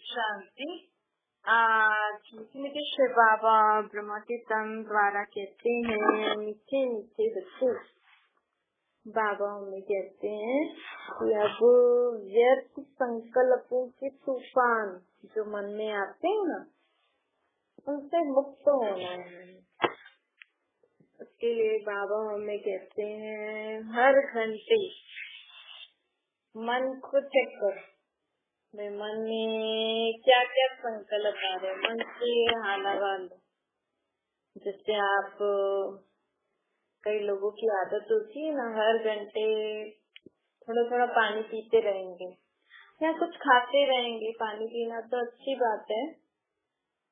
शांति। आज मीठे शिव बाबा ब्रह्मा के तन द्वारा कहते हैं, मीठे मीठे बच्चे बाबा हमें कहते हैं कि अब व्यर्थ संकल्पों के तूफान जो मन में आते हैं ना, उनसे मुक्त होना है। उसके लिए बाबा हमें कहते हैं हर घंटे मन को चेक करो, मेरे मन में क्या क्या संकल्प आ रहे, मन से हाल हवा लो। जैसे आप कई लोगों की आदत होती है ना, हर घंटे थोड़ा थोड़ा पानी पीते रहेंगे या कुछ खाते रहेंगे। पानी पीना तो अच्छी बात है,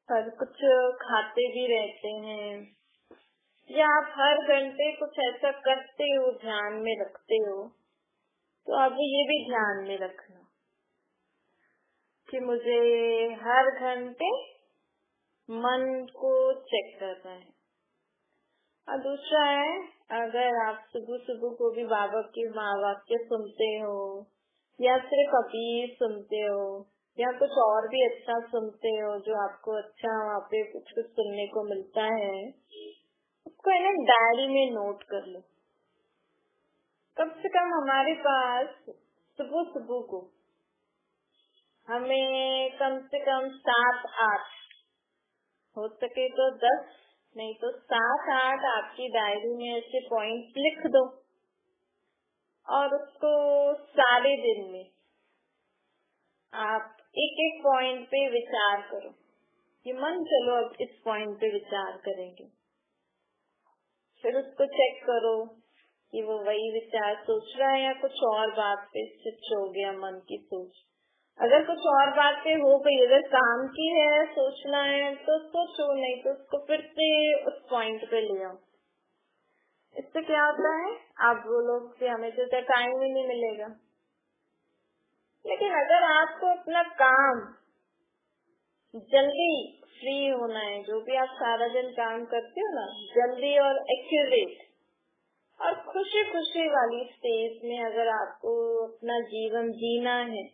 पर कुछ खाते भी रहते हैं, या आप हर घंटे कुछ ऐसा करते हो, ध्यान में रखते हो, तो आप ये भी ध्यान में रखना कि मुझे हर घंटे मन को चेक करना है। और दूसरा है, अगर आप सुबह सुबह को भी बाबा के महावाक्य सुनते हो या सिर्फ अभी सुनते हो या कुछ और भी अच्छा सुनते हो जो आपको अच्छा वहाँ पे कुछ कुछ सुनने को मिलता है, उसको है ना डायरी में नोट कर लो। कम से कम हमारे पास सुबह सुबह को हमें कम से कम 7-8, हो सके तो 10, नहीं तो 7-8 आपकी डायरी में ऐसे पॉइंट लिख दो और उसको सारे दिन में आप एक एक पॉइंट पे विचार करो कि मन चलो अब इस पॉइंट पे विचार करेंगे। फिर उसको चेक करो कि वो वही विचार सोच रहा है या कुछ और बात पे स्विच हो गया मन की सोच। अगर कुछ और बात पे हो गई, अगर काम की है, सोचना है तो सोचो, नहीं तो उसको फिर से उस पॉइंट पे ले आओ। इससे क्या होता है, आप बोलोगे कि हमें तो टाइम ही नहीं मिलेगा। लेकिन अगर आपको अपना काम जल्दी फ्री होना है, जो भी आप सारा दिन काम करते हो ना, जल्दी और एक्यूरेट और खुशी खुशी वाली स्टेज में अगर आपको अपना जीवन जीना है,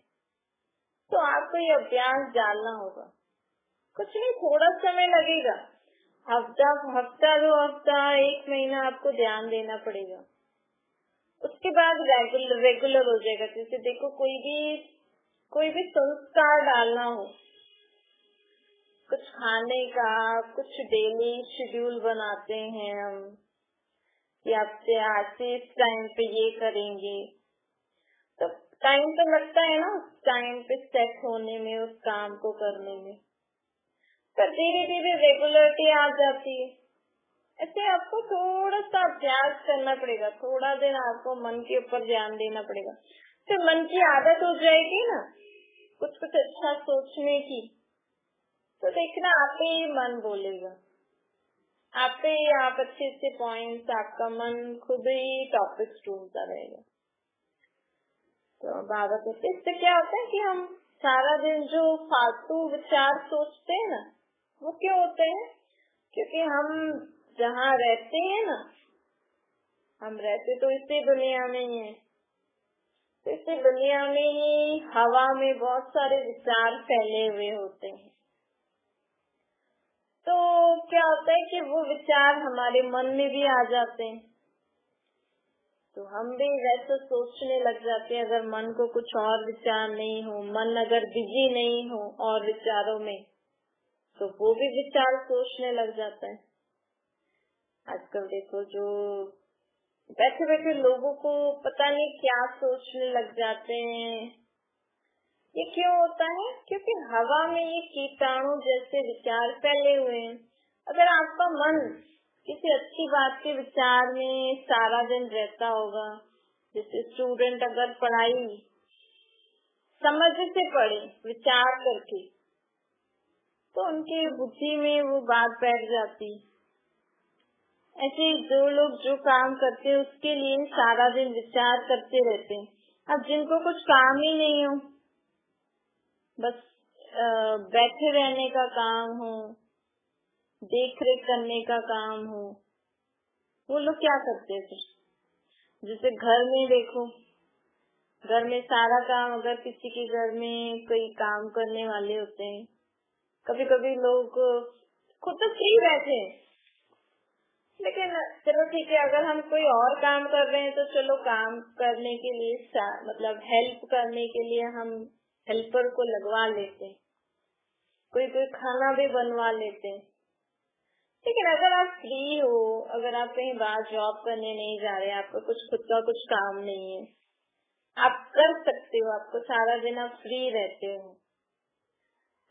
तो आपको ये अभ्यास डालना होगा। कुछ नहीं, थोड़ा समय लगेगा, हफ्ता 2 हफ्ता 1 महीना आपको ध्यान देना पड़ेगा। उसके बाद रेगुलर हो जाएगा। जैसे देखो, कोई भी संस्कार डालना हो, कुछ खाने का, कुछ डेली शेड्यूल बनाते हैं हम कि आपसे आज से इस टाइम पे ये करेंगे, तो टाइम तो लगता है ना उस टाइम पे सेट होने में, उस काम को करने में, पर धीरे धीरे रेगुलरिटी आ जाती है। ऐसे आपको थोड़ा सा अभ्यास करना पड़ेगा, थोड़ा दिन आपको मन के ऊपर ध्यान देना पड़ेगा। फिर मन की आदत हो जाएगी ना कुछ कुछ अच्छा सोचने की, तो देखना आप ही मन बोलेगा, आप अच्छे अच्छे पॉइंट्स, आपका मन खुद ही टॉपिक्स ढूंढता रहेगा। तो बाबा कहते इससे क्या होता है कि हम सारा दिन जो फालतू विचार सोचते हैं ना, वो क्यों होते हैं? क्योंकि हम जहाँ रहते हैं ना, हम रहते तो इसी दुनिया में ही है, तो इसी दुनिया में ही हवा में बहुत सारे विचार फैले हुए होते हैं। तो क्या होता है कि वो विचार हमारे मन में भी आ जाते हैं, तो हम भी वैसे सोचने लग जाते हैं। अगर मन को कुछ और विचार नहीं हो, मन अगर बिजी नहीं हो और विचारों में, तो वो भी विचार सोचने लग जाता है। आजकल देखो, जो बैठे बैठे लोगों को पता नहीं क्या सोचने लग जाते हैं। ये क्यों होता है? क्योंकि हवा में ये कीटाणु जैसे विचार फैले हुए हैं। अगर आपका मन किसी अच्छी बात के विचार में सारा दिन रहता होगा, जैसे स्टूडेंट अगर पढ़ाई समझ से पढ़े, विचार करके, तो उनकी बुद्धि में वो बात बैठ जाती। ऐसे जो लोग जो काम करते हैं उसके लिए सारा दिन विचार करते रहते हैं। अब जिनको कुछ काम ही नहीं हो, बस बैठे रहने का काम हो, देख रेख करने का काम हो, वो लोग क्या करते हैं फिर? जैसे घर में देखो, घर में सारा काम, अगर किसी के घर में कोई काम करने वाले होते हैं, कभी कभी लोग खुद तो फ्री बैठे, लेकिन चलो ठीक है, अगर हम कोई और काम कर रहे हैं तो चलो काम करने के लिए मतलब हेल्प करने के लिए हम हेल्पर को लगवा लेते हैं, कोई कोई खाना भी बनवा लेते हैं। लेकिन अगर आप फ्री हो, अगर आप कहीं बाहर जॉब करने नहीं जा रहे, आपका कुछ खुद का कुछ काम नहीं है, आप कर सकते हो, आपको सारा दिन आप फ्री रहते हो,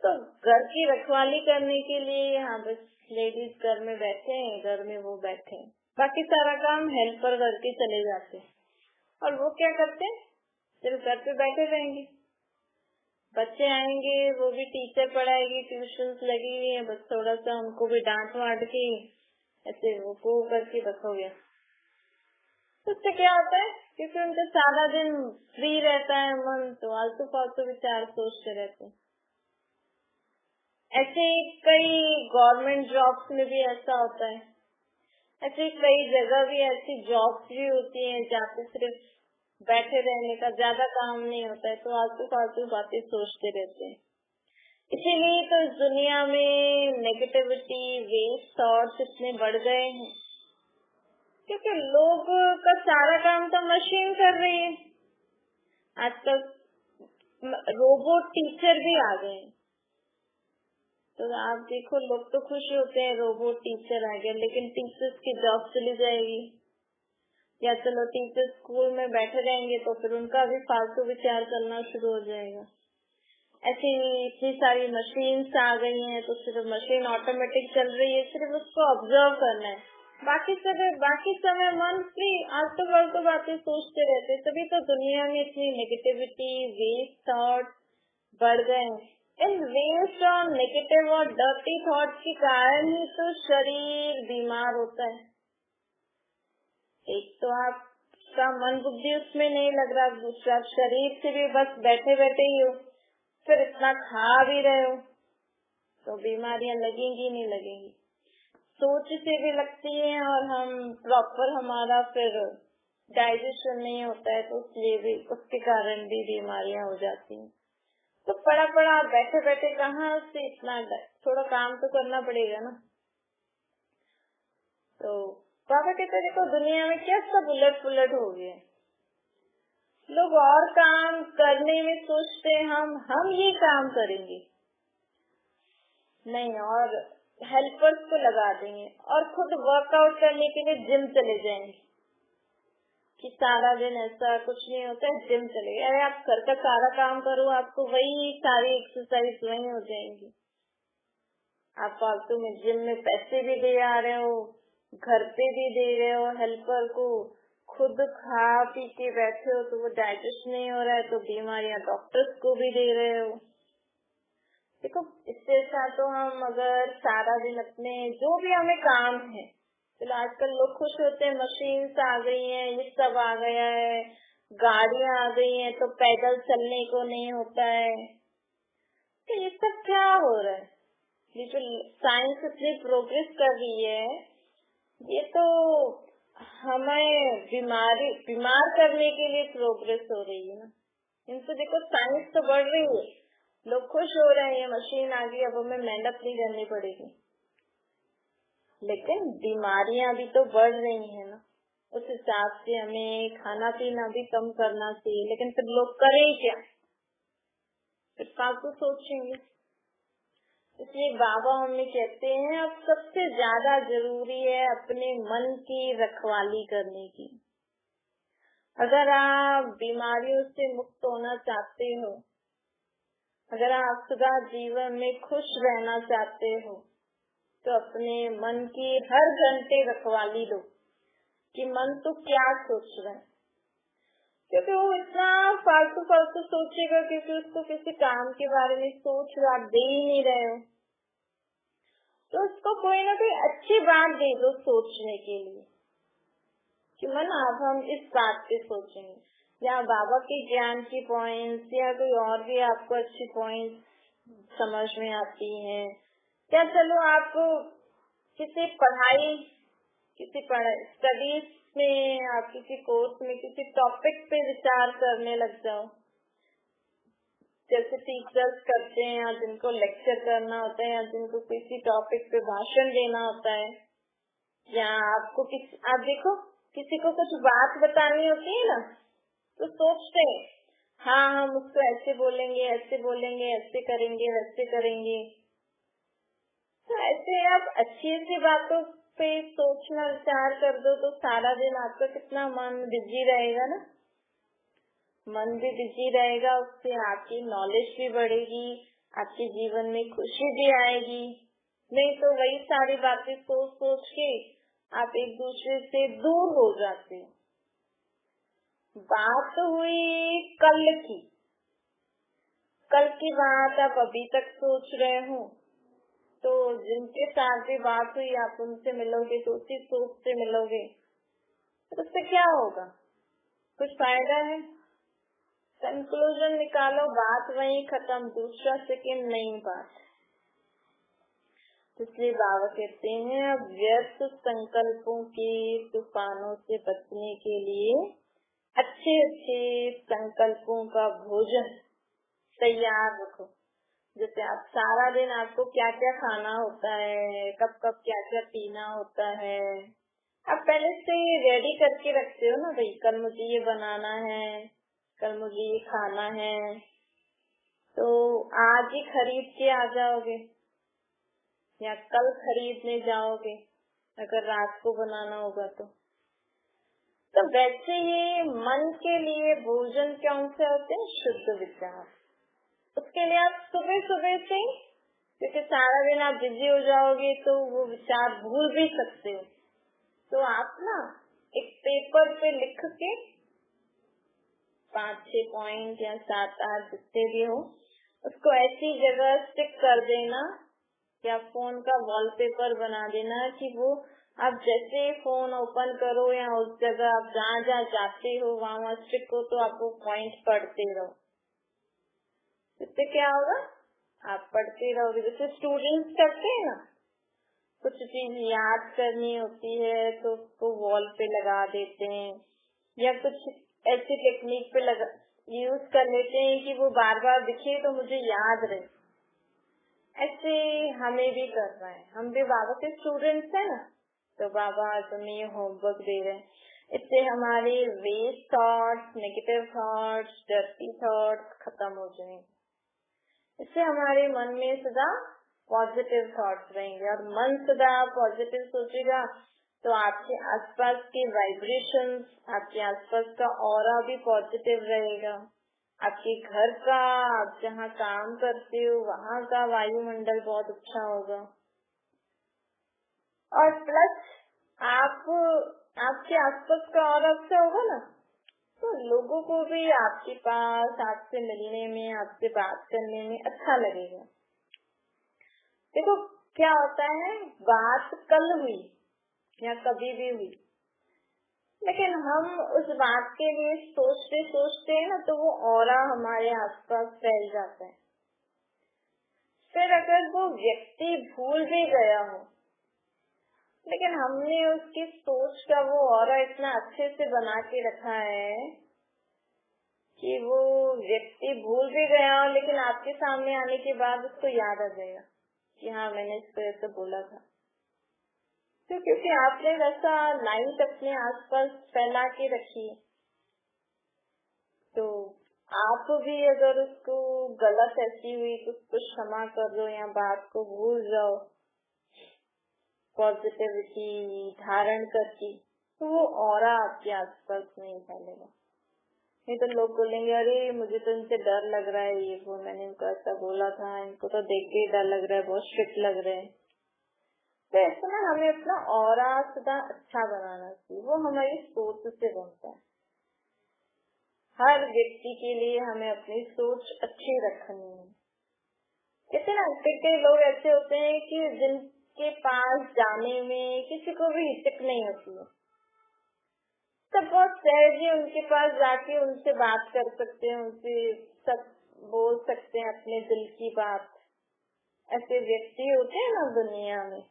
तो घर की रखवाली करने के लिए यहाँ बस लेडीज घर में बैठे हैं, घर में वो बैठे हैं, बाकी सारा काम हेल्पर करके चले जाते हैं। और वो क्या करते हैं, सिर्फ घर पे बैठे रहेंगे, बच्चे आएंगे, वो भी टीचर पढ़ाएगी, ट्यूशंस लगी हुई है, बस थोड़ा सा उनको भी डांट वाट के ऐसे वो करके बस हो गया। तो उससे क्या होता है, क्योंकि उनका सारा दिन फ्री रहता है मन, तो आलतू फालतू विचार सोचते रहते हैं। ऐसे कई गवर्नमेंट जॉब्स में भी ऐसा होता है, ऐसे कई जगह भी ऐसी जॉब्स भी होती हैं जहाँ पे सिर्फ बैठे रहने का, ज्यादा काम नहीं होता है, तो आलतू फालतू बातें सोचते रहते हैं। इसीलिए तो इस दुनिया में नेगेटिविटी, वेस्ट थॉट्स इतने बढ़ गए हैं, क्योंकि लोग का सारा काम तो मशीन कर रही है। आजकल रोबोट टीचर भी आ गए हैं, तो आप देखो लोग तो खुश होते हैं रोबोट टीचर आ गया, लेकिन टीचर्स की जॉब चली जाएगी, या चलो टीचर स्कूल में बैठे रहेंगे तो फिर उनका भी फालतू विचार करना शुरू हो जाएगा। ऐसी इतनी सारी मशीन्स आ गई हैं, तो सिर्फ मशीन ऑटोमेटिक चल रही है, सिर्फ उसको ऑब्जर्व करना है, बाकी समय मन फ्री आलतू फालतू बातें सोचते रहते। तभी तो दुनिया में इतनी नेगेटिविटी, वेस्ट थॉट बढ़ गए हैं। इन वेस्ट और नेगेटिव और डर्टी थॉट के कारण ही तो शरीर बीमार होता है। एक तो आपका मन बुद्धि उसमें नहीं लग रहा, दूसरा शरीर से भी बस बैठे बैठे ही हो, फिर इतना खा भी रहे हो, तो बीमारियां लगेंगी नहीं लगेंगी, सोच से भी लगती है, और हम प्रॉपर हमारा फिर डाइजेशन नहीं होता है, तो इसलिए भी उसके कारण भी बीमारियां हो जाती हैं। तो पड़ा बैठे बैठे कहाँ से इतना, थोड़ा काम तो करना पड़ेगा ना। तो बाबा कहते देखो दुनिया में क्या सब उलट पुलट हो गया, लोग और काम करने में सोचते हैं हम ये काम करेंगे नहीं, और हेल्पर्स को लगा देंगे, और खुद वर्कआउट करने के लिए जिम चले जाएंगे, कि सारा दिन ऐसा कुछ नहीं होता है, जिम चले गए। अरे आप घर का सारा काम करो, आपको वही सारी एक्सरसाइज वही हो जाएंगी, आप फालतू में जिम में पैसे भी दे आ रहे हो, घर पे भी दे रहे हो हेल्पर को, खुद खा पी के बैठे हो, तो वो डाइजेस्ट नहीं हो रहा है, तो बीमारियां डॉक्टर्स को भी दे रहे हो। देखो इससे अच्छा तो हम अगर सारा दिन अपने जो भी हमें काम है, चलो आजकल लोग खुश होते हैं, मशीन्स आ गई हैं, ये सब आ गया है, गाड़ियां आ गई हैं, तो पैदल चलने को नहीं होता है, तो ये सब क्या हो रहा है? ये जो साइंस इतनी प्रोग्रेस कर रही है, ये तो हमें बीमार करने के लिए प्रोग्रेस हो रही है ना। इनसे देखो साइंस तो बढ़ रही है, लोग खुश हो रहे हैं, ये मशीन आ गई, अब हमें मेहनत नहीं करनी पड़ेगी, लेकिन बीमारियां भी तो बढ़ रही है ना। उस हिसाब से हमें खाना पीना भी कम करना चाहिए, लेकिन फिर लोग करें क्या, फिर फालतू सोचेंगे। इसलिए बाबा हमें कहते हैं अब सबसे ज्यादा जरूरी है अपने मन की रखवाली करने की। अगर आप बीमारियों से मुक्त होना चाहते हो, अगर आप सदा जीवन में खुश रहना चाहते हो, तो अपने मन की हर घंटे रखवाली दो कि मन तो क्या सोच रहा है, क्योंकि वो इतना फालतू सोचेगा, क्योंकि उसको किसी काम के बारे में सोच आप दे ही नहीं रहे हो, तो उसको कोई ना कोई अच्छी बात दे दो सोचने के लिए कि मन अब हम इस बात पे सोचेंगे, या बाबा के ज्ञान की पॉइंट्स या कोई और भी आपको अच्छी पॉइंट्स समझ में आती हैं, या चलो आप किसी स्टडीज में, आप किसी कोर्स में किसी टॉपिक पे विचार करने लग जाओ, जैसे टीचर्स करते हैं, या जिनको लेक्चर करना होता है, या जिनको किसी टॉपिक पे भाषण देना होता है, या आपको आप देखो किसी को कुछ बात बतानी होती है ना, तो सोचते हैं हाँ हम उसको ऐसे बोलेंगे, ऐसे बोलेंगे, ऐसे करेंगे, वैसे करेंगे। तो ऐसे आप अच्छी अच्छी बातों पे सोचना विचार कर दो तो सारा दिन आपका कितना मन बिजी रहेगा ना, मन भी बिजी रहेगा, उससे आपकी नॉलेज भी बढ़ेगी, आपके जीवन में खुशी भी आएगी। नहीं तो वही सारी बातें सोच सोच के आप एक दूसरे से दूर हो जाते हो। बात हुई कल की बात आप अभी तक सोच रहे हो, तो जिनके साथ भी बात हुई आप उनसे मिलोगे तो उसी सोच से मिलोगे, तो उससे क्या होगा, कुछ फायदा है? कंक्लूजन निकालो, बात वहीं खत्म, दूसरा सेकंड नई बात। इसलिए बाबा कहते हैं व्यर्थ संकल्पों के तूफानों से बचने के लिए अच्छे अच्छे संकल्पों का भोजन तैयार रखो। जैसे आप सारा दिन आपको क्या क्या खाना होता है, कब कब क्या क्या पीना होता है, आप पहले से रेडी करके रखते हो ना, भाई कल मुझे ये बनाना है, कल मुझे ये खाना है, तो आज ही खरीद के आ जाओगे या कल खरीदने जाओगे अगर रात को बनाना होगा तो वैसे ही मन के लिए भोजन कौन से होते हैं? शुद्ध विचार। उसके लिए आप सुबह सुबह से, क्योंकि सारा दिन आप बिजी हो जाओगे तो वो विचार भूल भी सकते हो, तो आप ना एक पेपर पे लिख के 5-6 पॉइंट या 7-8 जितने भी हो, उसको ऐसी जगह स्टिक कर देना या फोन का वॉलपेपर बना देना कि वो आप जैसे फोन ओपन करो या उस जगह आप जहाँ जहाँ जाते हो वहाँ स्टिक हो, तो आपको पॉइंट पढ़ते रहो। इससे क्या होगा, आप पढ़ते रहोगे। जैसे स्टूडेंट्स करते हैं ना, कुछ चीज याद करनी होती है तो उसको वॉल पे लगा देते हैं, या कुछ ऐसी टेक्निक पे यूज कर लेते हैं कि वो बार बार दिखे तो मुझे याद रहे। ऐसे हमें भी करना है, हम भी बाबा के स्टूडेंट्स हैं ना, तो बाबा तुम्हें ये होमवर्क दे रहे हैं। इससे हमारे waste thoughts, negative thoughts, dirty thoughts खत्म हो जाएंगे। इससे हमारे मन में सदा पॉजिटिव थॉट्स रहेंगे, और मन सदा पॉजिटिव सोचेगा तो आपके आसपास के वाइब्रेशंस, आपके आसपास का ऑरा भी पॉजिटिव रहेगा। आपके घर का, आप जहाँ काम करते हो वहाँ का वायुमंडल बहुत अच्छा होगा, और प्लस आपके आसपास का और अच्छा होगा ना, तो लोगों को भी आपके पास आपसे मिलने में, आपसे बात करने में अच्छा लगेगा। देखो क्या होता है, बात कल हुई या कभी भी हुई, लेकिन हम उस बात के लिए सोचते सोचते हैं ना, तो वो ऑरा हमारे आसपास फैल जाता है। फिर अगर वो व्यक्ति भूल भी गया हो, लेकिन हमने उसकी सोच का वो ऑरा इतना अच्छे से बना के रखा है कि वो व्यक्ति भूल भी गया हो, लेकिन आपके सामने आने के बाद उसको याद आ जाएगा कि हाँ मैंने इसको ऐसे बोला था। तो क्योंकि आपने वैसा लाइट अपने आसपास फैला के रखी है, तो आप भी अगर उसको गलत ऐसी हुई तो उसको क्षमा कर दो या बात को भूल जाओ, पॉजिटिविटी धारण करके, तो वो ऑरा आपके आसपास नहीं फैलेगा। नहीं तो लोग बोलेंगे अरे मुझे तो इनसे डर लग रहा है, ये वो मैंने इनको ऐसा बोला था, इनको तो देख के डर लग रहा है, बहुत स्ट्रिक्ट लग रहे हैं। तो ऐसा ना हमें अपना ऑरा सदा अच्छा बनाना चाहिए, वो हमारी सोच से बनता है। हर व्यक्ति के लिए हमें अपनी सोच अच्छी रखनी है। कहते ना कई लोग ऐसे होते हैं कि जिनके पास जाने में किसी को भी हिचक नहीं होती है, सब बहुत सहज ही उनके पास जाके उनसे बात कर सकते हैं, उनसे सब बोल सकते हैं अपने दिल की बात। ऐसे व्यक्ति होते हैं ना दुनिया में,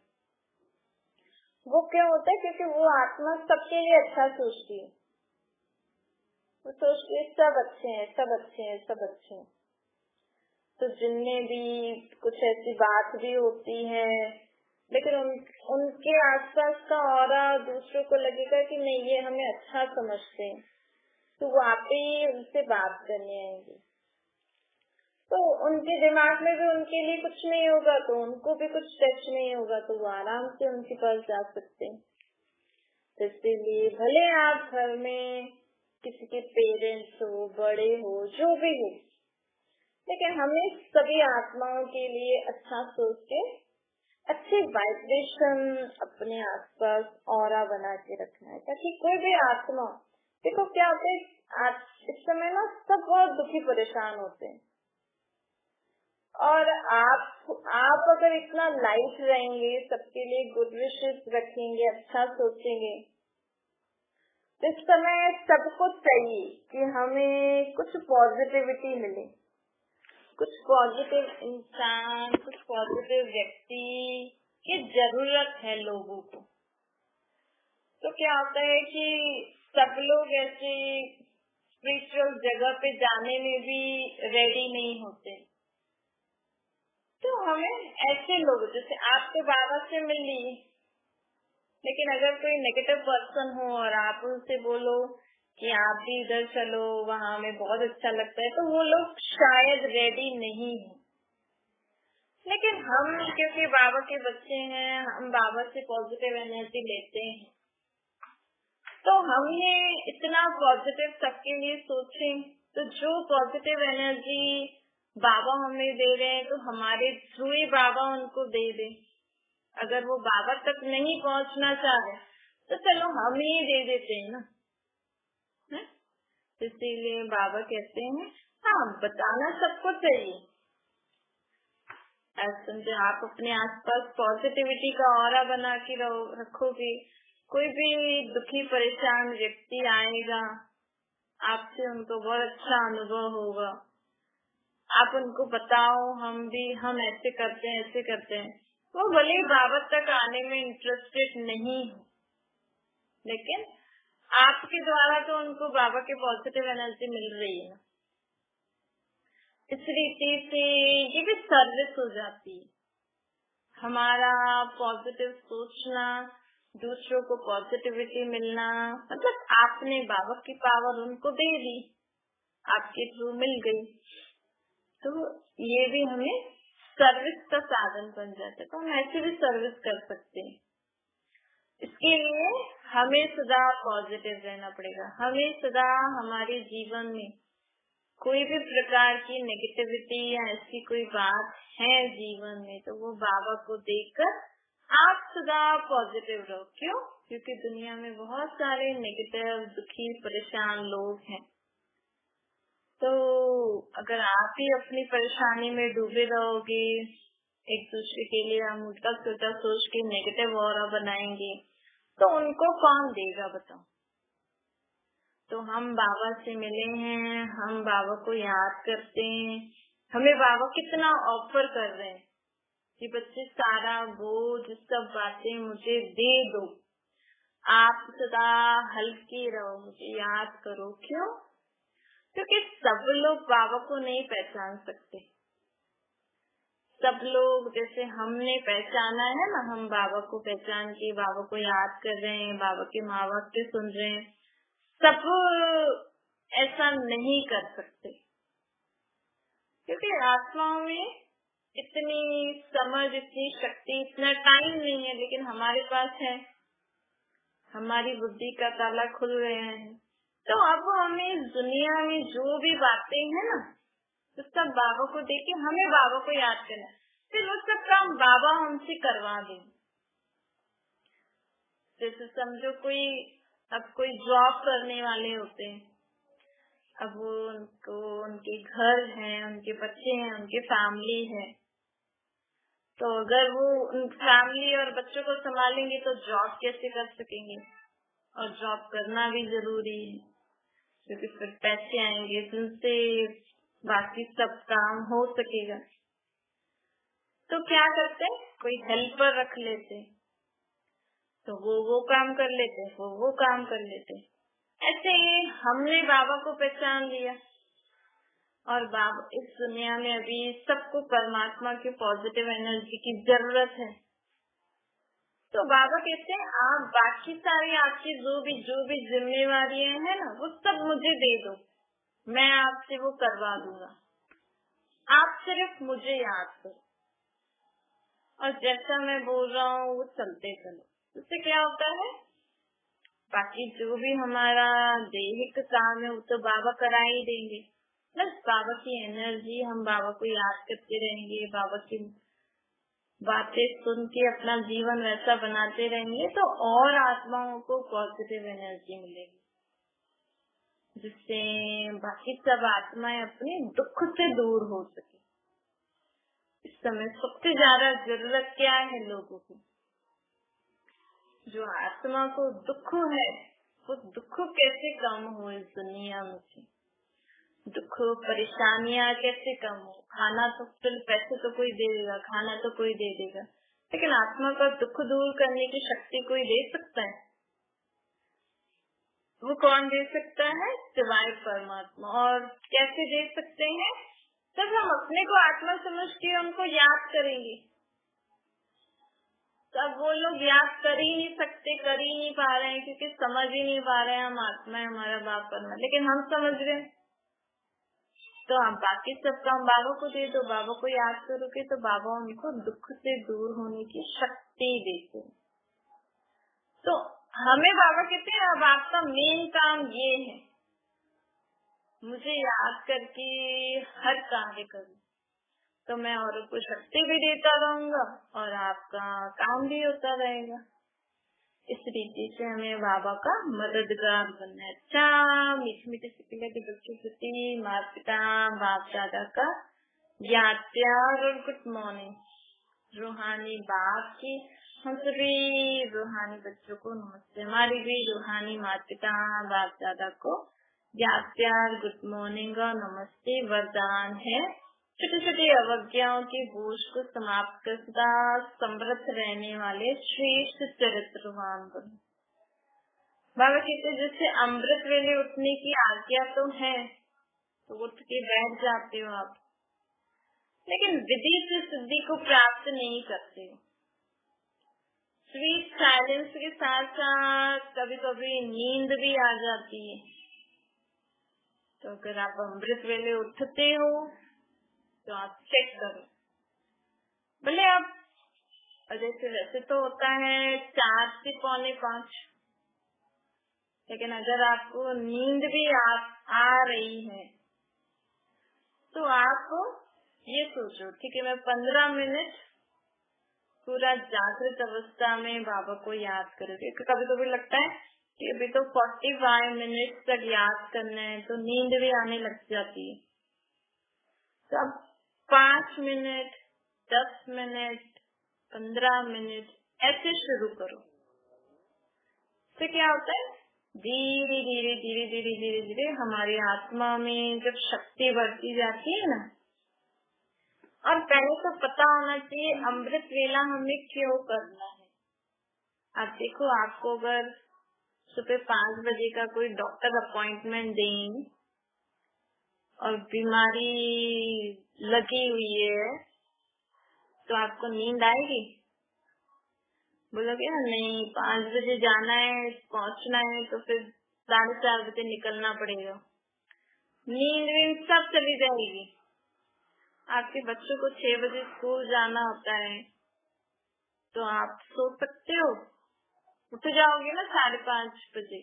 वो क्यों होता है? क्योंकि वो आत्मा सबके लिए अच्छा सोचती है। वो सोचती है सब अच्छे हैं, सब अच्छे हैं, सब अच्छे हैं। तो जिनमें भी कुछ ऐसी बात भी होती है, लेकिन उनके आसपास का ऑरा दूसरों को लगेगा कि नहीं, ये हमें अच्छा समझते हैं, तो वो आप ही उनसे बात करने आएंगे। तो उनके दिमाग में भी उनके लिए कुछ नहीं होगा, तो उनको भी कुछ टच नहीं होगा, तो वो आराम से उनके पास जा सकते हैं। तो इसीलिए भले आप घर में किसी के पेरेंट्स हो, बड़े हो, जो भी हो, लेकिन हमें सभी आत्माओं के लिए अच्छा सोच के अच्छे वाइब्रेशन अपने आसपास ऑरा बना के रखना है, ताकि कोई भी आत्मा, देखो क्या होता है इस समय ना, सब बहुत दुखी परेशान होते हैं, और आप अगर इतना लाइट रहेंगे, सबके लिए गुड विशेस रखेंगे, अच्छा सोचेंगे, इस समय सबको चाहिए कि हमें कुछ पॉजिटिविटी मिले, कुछ पॉजिटिव इंसान, कुछ पॉजिटिव व्यक्ति की जरूरत है लोगों को। तो क्या होता है कि सब लोग ऐसे स्पिरिचुअल जगह पे जाने में भी रेडी नहीं होते, तो हमें ऐसे लोग, जैसे आप तो बाबा से मिल लिए, लेकिन अगर कोई नेगेटिव पर्सन हो और आप उनसे बोलो कि आप भी इधर चलो, वहाँ हमें बहुत अच्छा लगता है, तो वो लोग शायद रेडी नहीं है। लेकिन हम क्योंकि बाबा के बच्चे हैं, हम बाबा से पॉजिटिव एनर्जी लेते हैं, तो हमने इतना पॉजिटिव सबके लिए सोचे, तो जो पॉजिटिव एनर्जी बाबा हमें दे रहे हैं, तो हमारे थ्रू ही बाबा उनको दे दे। अगर वो बाबा तक नहीं पहुंचना चाहे तो चलो हम ही दे देते हैं ना, इसीलिए बाबा कहते हैं हाँ, बताना सबको चाहिए। समझे, आप अपने आसपास पॉजिटिविटी का ऑरा बना के रखोगे, कोई भी दुखी परेशान व्यक्ति आएगा, आपसे उनको बहुत अच्छा अनुभव होगा। आप उनको बताओ हम ऐसे करते हैं, ऐसे करते हैं, वो भले बाबा तक आने में इंटरेस्टेड नहीं हो, लेकिन आपके द्वारा तो उनको बाबा के पॉजिटिव एनर्जी मिल रही है। इस रीति से ये भी सर्विस हो जाती है, हमारा पॉजिटिव सोचना, दूसरों को पॉजिटिविटी मिलना, मतलब आपने बाबा की पावर उनको दे दी, आपके थ्रू मिल गई, तो ये भी हमें सर्विस का साधन बन जाता है। तो हम ऐसे भी सर्विस कर सकते हैं। इसके लिए हमें सदा पॉजिटिव रहना पड़ेगा। हमें सदा हमारे जीवन में कोई भी प्रकार की नेगेटिविटी या ऐसी कोई बात है जीवन में, तो वो बाबा को देखकर आप सदा पॉजिटिव रहो। क्यों? क्योंकि दुनिया में बहुत सारे नेगेटिव, दुखी, परेशान लोग हैं। तो अगर आप ही अपनी परेशानी में डूबे रहोगे, एक दूसरे के लिए हम उल्टा सीधा सोच के नेगेटिव ऑरा बनाएंगे, तो उनको कौन देगा बताओ। तो हम बाबा से मिले हैं, हम बाबा को याद करते हैं, हमें बाबा कितना ऑफर कर रहे हैं कि बच्चे सारा बोझ, सब बातें मुझे दे दो, आप सदा हल्के रहो, मुझे याद करो। क्यों? क्योंकि सब लोग बाबा को नहीं पहचान सकते। सब लोग जैसे हमने पहचाना है ना, हम बाबा को पहचान के बाबा को याद कर रहे हैं, बाबा के महावाक्य सुन रहे हैं, सब ऐसा नहीं कर सकते, क्योंकि आत्माओं में इतनी समझ, इतनी शक्ति, इतना टाइम नहीं है। लेकिन हमारे पास है, हमारी बुद्धि का ताला खुल गया है। तो अब हमें दुनिया में जो भी बातें हैं ना, तो सब बाबा को देके हमें बाबा को याद करना, फिर वो सब काम बाबा हमसे करवा दें। जैसे समझो कोई जॉब करने वाले होते हैं, अब वो उनको उनके घर है, उनके बच्चे हैं, उनकी फैमिली है, तो अगर वो उन फैमिली और बच्चों को संभालेंगे तो जॉब कैसे कर सकेंगे? और जॉब करना भी जरूरी है, क्योंकि फिर पैसे आएंगे जिनसे बाकी सब काम हो सकेगा। तो क्या करते हैं, कोई हेल्पर रख लेते, तो वो काम कर लेते, वो काम कर लेते। ऐसे ही हमने बाबा को पहचान लिया और बाबा इस दुनिया में अभी सबको परमात्मा की पॉजिटिव एनर्जी की जरूरत है। तो बाबा कहते हैं आप बाकी सारी आपकी जो भी जिम्मेवारियां हैं ना, वो सब मुझे दे दो, मैं आपसे वो करवा दूंगा, आप सिर्फ मुझे याद करो और जैसा मैं बोल रहा हूँ वो चलते चलो। उससे क्या होता है, बाकी जो भी हमारा दैहिक काम है वो तो बाबा करा ही देंगे, बस बाबा की एनर्जी, हम बाबा को याद करते रहेंगे, बाबा की बातें सुन के अपना जीवन वैसा बनाते रहेंगे, तो और आत्माओं को पॉजिटिव एनर्जी मिलेगी, जिससे बाकी सब आत्माएं अपने दुख से दूर हो सके। इस समय सबसे ज्यादा जरूरत क्या है लोगों को, जो आत्मा को दुख है वो दुख कैसे कम हो इस दुनिया में से, दुख परेशानियां कैसे कम हो। खाना तो पैसे तो कोई दे देगा, खाना तो कोई दे देगा, लेकिन आत्मा का दुख दूर करने की शक्ति कोई दे सकता है? वो कौन दे सकता है? सिवाय परमात्मा। और कैसे दे सकते हैं? तब हम अपने को आत्मा समझ के उनको याद करेंगे। तब वो लोग याद कर ही नहीं सकते, कर ही नहीं पा रहे हैं, क्योंकि समझ ही नहीं पा रहे हैं हम आत्मा है, हमारा बाप परमात्मा, लेकिन हम समझ रहे हैं। तो आप बाकी सब काम बाबा को दे दो, बाबा को याद करोगे तो बाबा उनको दुख से दूर होने की शक्ति देते। तो हमें बाबा कहते हैं अब आपका मेन काम ये है, मुझे याद करके हर कार्य करो, तो मैं औरों को शक्ति भी देता रहूंगा और आपका काम भी होता रहेगा। इस रीति से हमें बाबा का मददगार बनना है। अच्छा, मीठे मीठे सिपिला के बच्चों प्रति माता पिता बाप दादा का याद प्यार और गुड मॉर्निंग। रूहानी बाप की हम सभी रूहानी बच्चों को नमस्ते। हमारी भी रूहानी माता पिता बाप दादा को याद प्यार गुड मॉर्निंग और नमस्ते। वरदान है छोटी छोटी अवज्ञाओं के बोझ को समाप्त कर सदा समृद्ध रहने वाले श्रेष्ठ चरित्रवान बनो। बाबा कहते जैसे अमृत वेले उठने की आज्ञा तो है, तो उठ के बैठ जाते हो आप, लेकिन विधि से सिद्धि को प्राप्त नहीं करते हो। स्वीट साइलेंस के साथ साथ कभी कभी नींद भी आ जाती है। तो अगर आप अमृत वेले उठते हो तो आप चेक करो, भले आप जैसे वैसे तो होता है 4 से 4:45, लेकिन अगर आपको नींद भी आ रही है तो आप ये सोचो, ठीक है मैं 15 मिनट पूरा जागृत अवस्था में बाबा को याद करोगे। कभी कभी लगता है कि अभी तो 45 मिनट तक याद करना है, तो नींद भी आने लग जाती है। तो अब 5 मिनट, 10 मिनट, 15 मिनट ऐसे शुरू करो। तो क्या होता है, धीरे धीरे धीरे धीरे धीरे धीरे हमारी आत्मा में जब शक्ति बढ़ती जाती है ना, और पहले तो पता होना चाहिए अमृत वेला हमें क्यों करना है। आप देखो, आपको अगर सुबह 5 बजे का कोई डॉक्टर अपॉइंटमेंट दें और बीमारी लगी हुई है, तो आपको नींद आएगी? बोलोगे ना नहीं, 5 बजे जाना है, पहुंचना है, तो फिर 4:30 बजे निकलना पड़ेगा। नींद सब चली जाएगी। आपके बच्चों को 6 बजे स्कूल जाना होता है, तो आप सो सकते हो, उठ जाओगे ना 5:30 बजे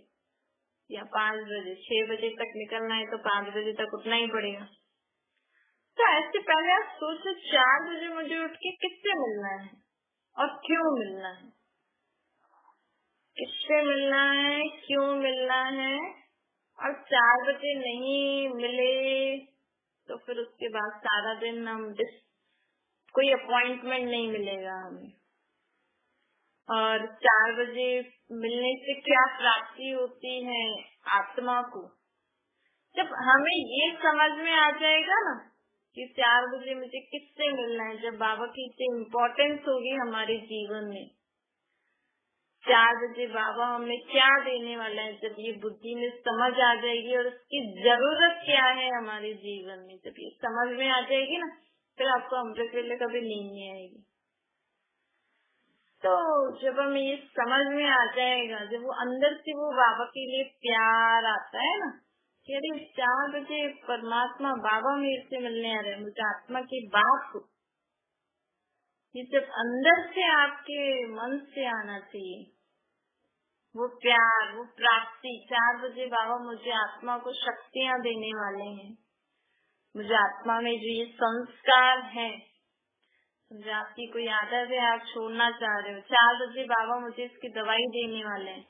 या 5 बजे। 6 बजे तक निकलना है तो 5 बजे तक उठना ही पड़ेगा। तो ऐसे पहले आप सोचो 4 बजे मुझे उठ के किससे मिलना है और क्यों मिलना है, किससे मिलना है, क्यों मिलना है। और 4 बजे नहीं मिले तो फिर उसके बाद सारा दिन हम कोई अपॉइंटमेंट नहीं मिलेगा हमें। और 4 बजे मिलने से क्या प्राप्ति होती है आत्मा को, जब हमें ये समझ में आ जाएगा ना कि 4 बजे मुझे किससे मिलना है, जब बाबा की इतनी इम्पोर्टेंस होगी हमारे जीवन में, 4 बजे बाबा हमें क्या देने वाला है। जब ये बुद्धि में समझ आ जाएगी और उसकी जरूरत क्या है हमारे जीवन में, जब ये समझ में आ जाएगी ना, फिर आपको अमृत वेले कभी नींद नहीं आएगी। तो जब हमें ये समझ में आ जाएगा, जब वो अंदर से वो बाबा के लिए प्यार आता है ना कि अरे 4 बजे परमात्मा बाबा मेरे से मिलने आ रहे हैं, मुझे आत्मा की बात हो, ये जब अंदर से आपके मन से आना चाहिए, वो प्यार, वो प्राप्ति। 4 बजे बाबा मुझे आत्मा को शक्तियां देने वाले हैं, मुझे आत्मा में जो ये संस्कार है, मुझे आपकी कोई आदत है आप छोड़ना चाह रहे हो, 4 बजे बाबा मुझे इसकी दवाई देने वाले हैं,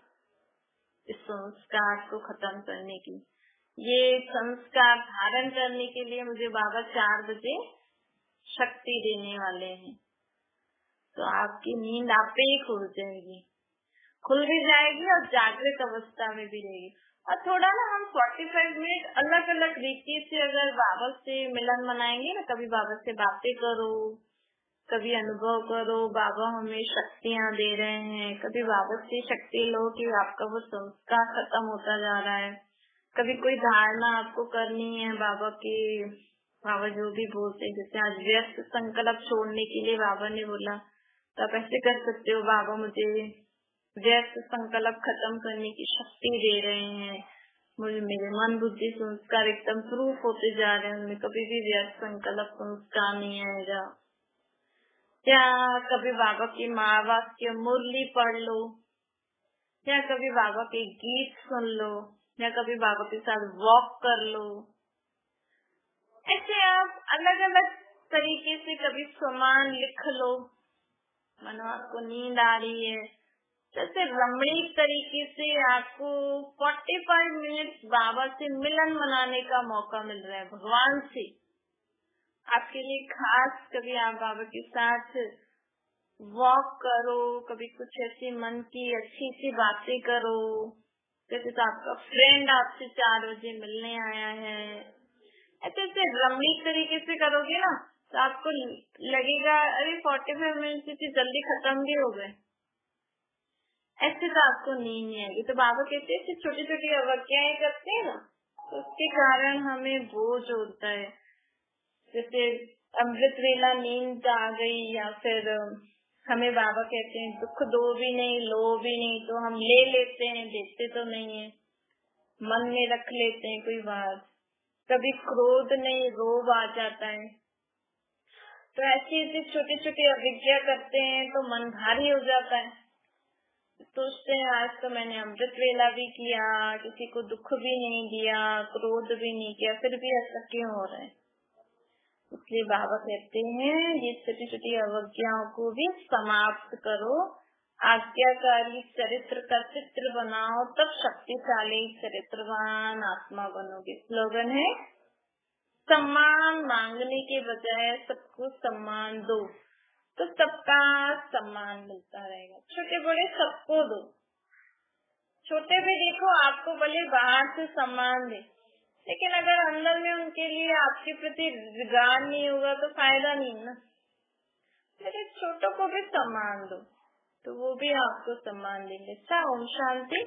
इस संस्कार को खत्म करने की, ये संस्कार धारण करने के लिए मुझे बाबा 4 बजे शक्ति देने वाले हैं। तो आपकी नींद आपे ही खुल जाएगी, खुल भी जाएगी और जागृत अवस्था में भी रहेगी। और थोड़ा ना हम 45 मिनट अलग अलग रीति से अगर बाबा से मिलन मनाएंगे ना, कभी बाबा से बातें करो, कभी अनुभव करो बाबा हमें शक्तियां दे रहे हैं, कभी बाबा से शक्ति लो कि आपका वो संस्कार खत्म होता जा रहा है, कभी कोई धारणा आपको करनी है बाबा की, बाबा जो भी बोलते हैं, जैसे आज व्यस्त संकल्प छोड़ने के लिए बाबा ने बोला, तो आप ऐसे कर सकते हो, बाबा मुझे व्यस्त संकल्प खत्म करने की शक्ति दे रहे हैं, मुझे मेरे मन बुद्धि संस्कार एकदम प्रूफ होते जा रहे हैं, उनमें कभी भी व्यस्त संकल्प संस्कार नहीं आएगा। या कभी बाबा की महावाक्य मुरली पढ़ लो, या कभी बाबा के गीत सुन लो, या कभी बाबा के साथ वॉक कर लो। ऐसे आप अलग अलग तरीके से कभी सामान लिख लो, मानो आपको नींद आ रही है, जैसे रमणीक तरीके से आपको 45 मिनट बाबा से मिलन मनाने का मौका मिल रहा है, भगवान से आपके लिए खास। कभी आप बाबा के साथ वॉक करो, कभी कुछ ऐसी मन की अच्छी सी बातें करो, जैसे तो आपका फ्रेंड आपसे 4 बजे मिलने आया है, ऐसे रमणीक तरीके से करोगे ना, तो आपको लगेगा अरे 45 मिनट से जल्दी खत्म भी हो गए, ऐसे तो आपको नींद नहीं आएगी। तो बाबा कहते हैं छोटी छोटी अवज्ञाएं करते हैं ना, तो उसके कारण हमें बोझ होता है, जैसे अमृत वेला नींद आ गई, या फिर हमें बाबा कहते हैं दुख दो भी नहीं लो भी नहीं, तो हम ले लेते हैं, देते तो नहीं है, मन में रख लेते हैं कोई बात, कभी क्रोध नहीं रोब आ जाता है, तो ऐसी ऐसी छोटी छोटी अविज्ञा करते हैं तो मन भारी हो जाता है, सोचते हैं आज तो मैंने अमृत वेला भी किया, किसी को दुख भी नहीं दिया, क्रोध भी नहीं किया, फिर भी ऐसा क्यों हो रहा है। इसलिए बाबा कहते हैं ये छोटी छोटी अवज्ञाओं को भी समाप्त करो, आज्ञाकारी चरित्र का चित्र बनाओ, तब शक्तिशाली चरित्रवान आत्मा बनोगे। स्लोगन है सम्मान मांगने के बजाय सबको सम्मान दो, तो सबका सम्मान मिलता रहेगा। छोटे बड़े सबको दो, छोटे भी देखो आपको भले बाहर से सम्मान दे, लेकिन अगर अंदर में उनके लिए आपके प्रति विगाड़ नहीं होगा तो फायदा नहीं ना। लेकिन छोटों को भी सम्मान दो तो वो भी आपको सम्मान देंगे। ओम शांति।